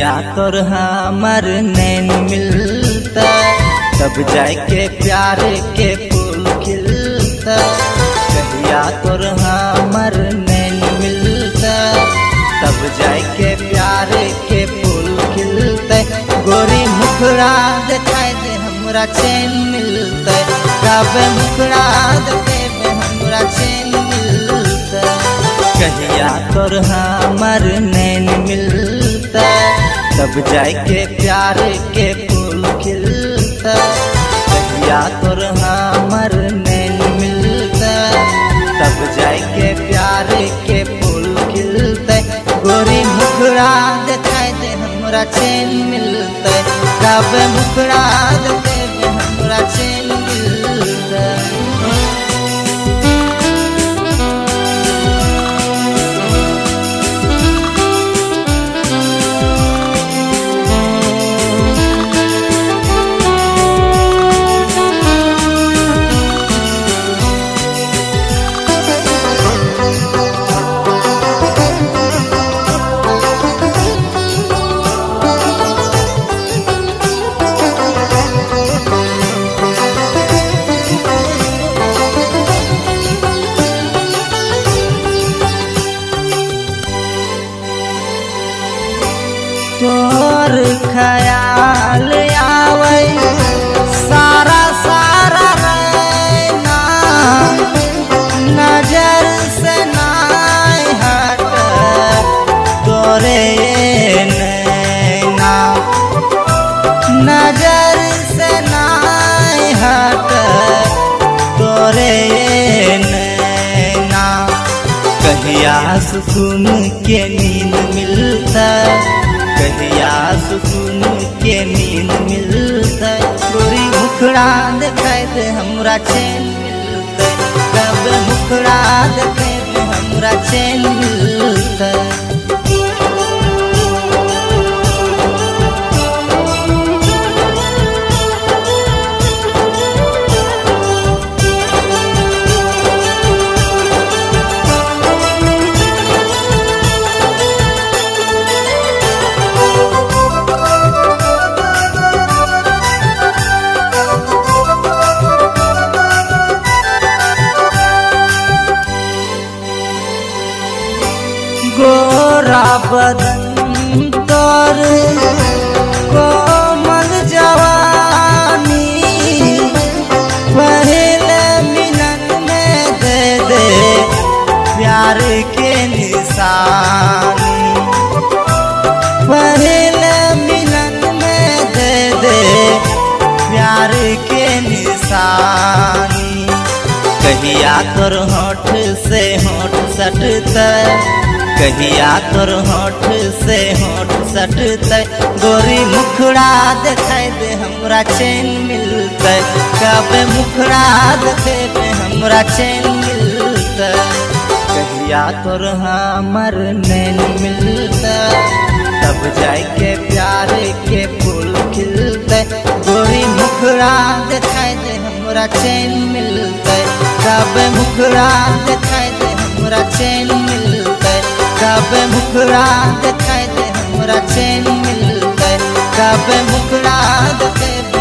कहिया तोर हमर नैन मिलता, तब जाके प्यार के फूल खिलता। कहिया तोर हमर नैन मिलता, तब जाके प्यार के फूल खिलते। गोरी मुखड़ा दिखाई दे हमरा चैन मिलते, कब मुखड़ा दिखाई दे हमरा चैन मिलते। कहिया तोर हमर नैन मिलता, तब जाके प्यार के फूल खिलता। कहिया तोर हमर नैन मिलता, तब जाके प्यार के फूल खिलते। गोरी मुखड़ा दिखाई दे हमरा चैन मिलते, कब मुखड़ा दिखाई दे हमरा चैन मिलते। तोर ख्याल आवे सारा सारा रहना, नजर से नाय हट तोरे नैना। नजर से नाय हट तोरे नैना। कहिया सुकून के नींद मिलता, कहिया सुकून के नींद मिलता। गोरी मुखड़ा दिखाई दे हमरा चैन मिलता, कब मुखड़ा दिखाई दे हमरा चैन मिलता। गोरा बदन तोर कोमल जवानी, पहले मिलन में दे दे प्यार के निशानी। पहले मिलन में दे दे प्यार के निशानी। कहिया तोर होठ से होठ सटता, कहिया तोर होठ से होठ सटते। गोरी मुखड़ा दिखाई दे हमरा चैन मिलते, कब मुखड़ा दिखाई दे हमरा चैन मिलते। कहिया तोर हमर नैन मिलता, तब जाके प्यार के फूल खिलते। गोरी मुखड़ा दिखाई दे हमरा चैन मिलते, कब मुखड़ा दिखाई दे हमरा चैन मिलते। कब मुखड़ा दिखाई दे हमरा चैन मिलते, कब मुखड़ा दिखाई दे